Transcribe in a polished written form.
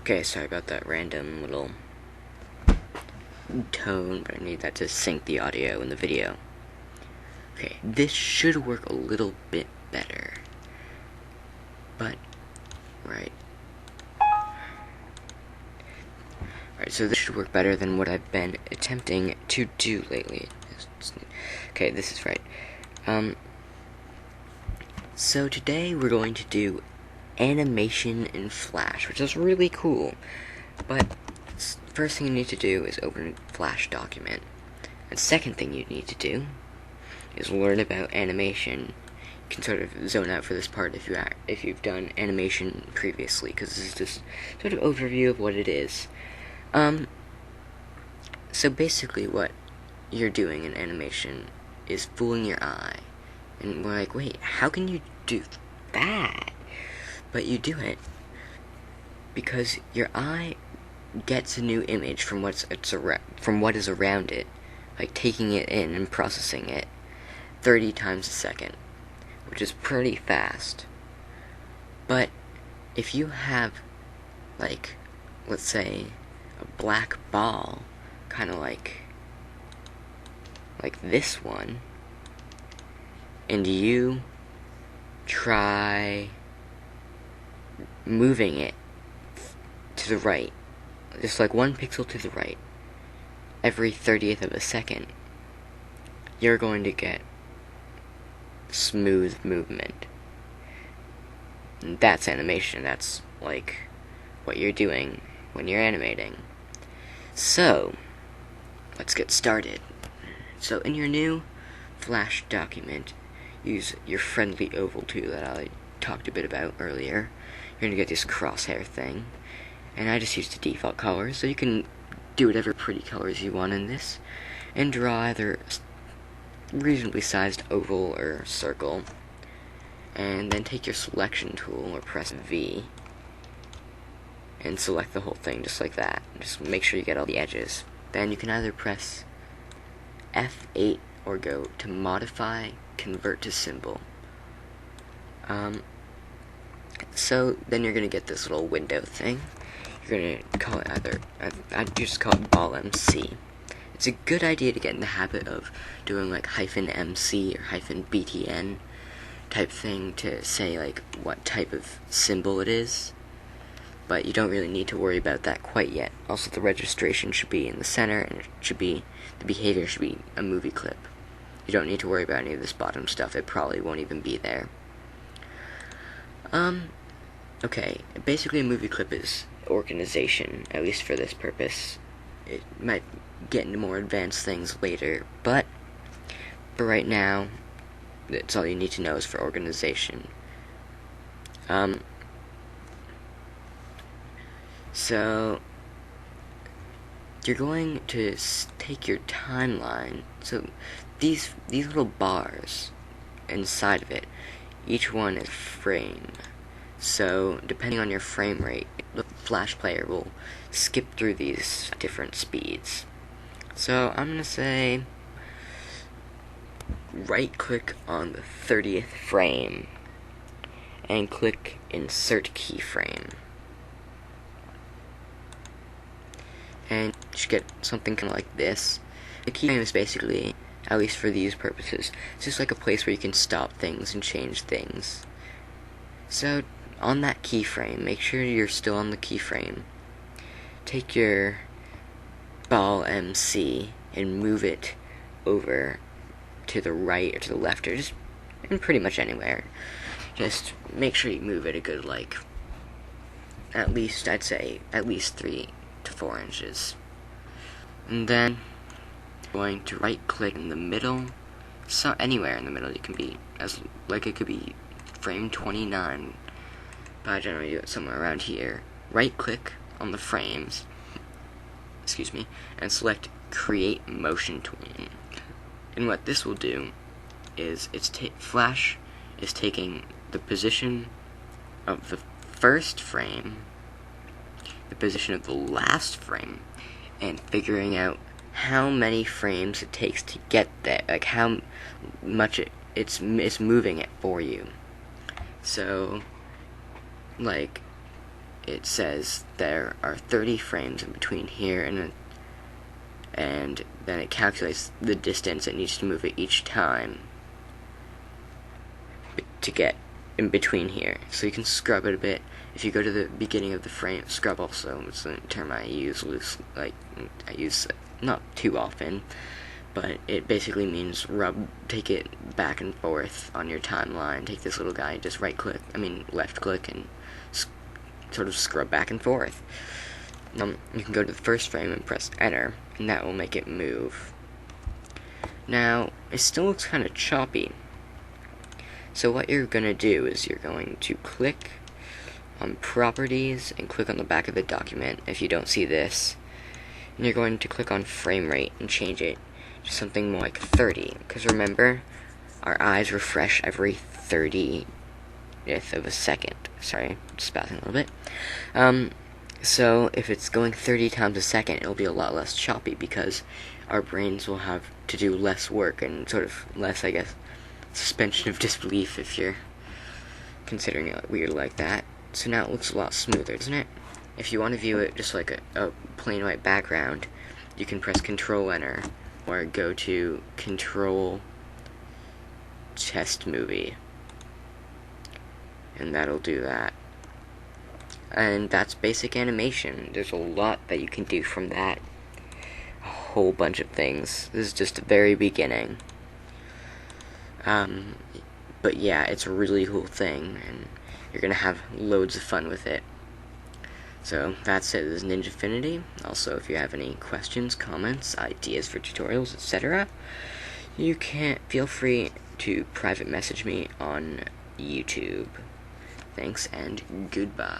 Okay, sorry about that random little tone, but I need that to sync the audio and the video. Okay, this should work a little bit better. But, right. Alright, so this should work better than what I've been attempting to do lately. Okay, this is right. So today we're going to do animation in Flash, which is really cool. But first thing you need to do is open a Flash document. And second thing you need to do is learn about animation. You can sort of zone out for this part if you've done animation previously, because this is just sort of overview of what it is. So basically what you're doing in animation is fooling your eye. And we're like, wait, how can you do that? But you do it because your eye gets a new image from what is around it, like taking it in and processing it 30 times a second, which is pretty fast. But if you have, like, let's say, a black ball, kind of like this one, and you try moving it to the right, just like 1 pixel to the right, every 30th of a second, you're going to get smooth movement. And that's animation. That's like what you're doing when you're animating. So, let's get started. So in your new Flash document, use your friendly oval tool that I talked a bit about earlier. You're going to get this crosshair thing. And I just used the default colors, so you can do whatever pretty colors you want in this. And draw either a reasonably sized oval or circle. And then take your selection tool, or press V, and select the whole thing just like that. Just make sure you get all the edges. Then you can either press F8 or go to modify, convert to symbol. So then you're gonna get this little window thing. You're gonna call it I'd just call it ball MC. It's a good idea to get in the habit of doing like -MC or -BTN type thing to say like what type of symbol it is. But you don't really need to worry about that quite yet. Also, the registration should be in the center, and the behavior should be a movie clip. You don't need to worry about any of this bottom stuff. It probably won't even be there. Okay, basically a movie clip is organization, at least for this purpose. It might get into more advanced things later, but for right now, that's all you need to know is for organization. So you're going to take your timeline. So these little bars inside of it, each one is a frame. So depending on your frame rate, the Flash player will skip through these different speeds. So I'm gonna say right click on the 30th frame and click insert keyframe. And you should get something kind of like this. The keyframe is basically, at least for these purposes, it's just like a place where you can stop things and change things. So on that keyframe, make sure you're still on the keyframe. Take your ball MC and move it over to the right or to the left, or just pretty much anywhere. Just make sure you move it a good, like, at least 3 to 4 inches. And then going to right click in the middle, so anywhere in the middle. You can be it could be frame 29, but I generally do it somewhere around here. Right click on the frames, and select create motion tween. And what this will do is Flash is taking the position of the first frame, the position of the last frame, and figuring out how many frames it takes to get there, like how much it's moving it for you. So, like, it says there are 30 frames in between here and then it calculates the distance it needs to move it each time to get in between here. So you can scrub it a bit. If you go to the beginning of the frame, scrub also, it's a term I use loosely, I use not too often, but it basically means take it back and forth on your timeline. Take this little guy, just left click, and sort of scrub back and forth. You can go to the first frame and press enter, and that will make it move. Now, it still looks kind of choppy. So what you're going to do is you're going to click on properties and click on the back of the document if you don't see this. And you're going to click on frame rate and change it to something more like 30. Because remember, our eyes refresh every 30th of a second. Sorry, spazzing a little bit. So if it's going 30 times a second, it'll be a lot less choppy because our brains will have to do less work and sort of less, I guess, suspension of disbelief if you're considering it weird like that. So now it looks a lot smoother, doesn't it? If you want to view it just like a plain white background, you can press Control Enter or go to Control Test Movie, and that'll do that. And that's basic animation. There's a lot that you can do from that. A whole bunch of things. This is just the very beginning. But yeah, it's a really cool thing, and you're gonna have loads of fun with it. So that's it. This is ninjafinity. Also, if you have any questions, comments, ideas for tutorials, etc., you can feel free to private message me on YouTube. Thanks and goodbye.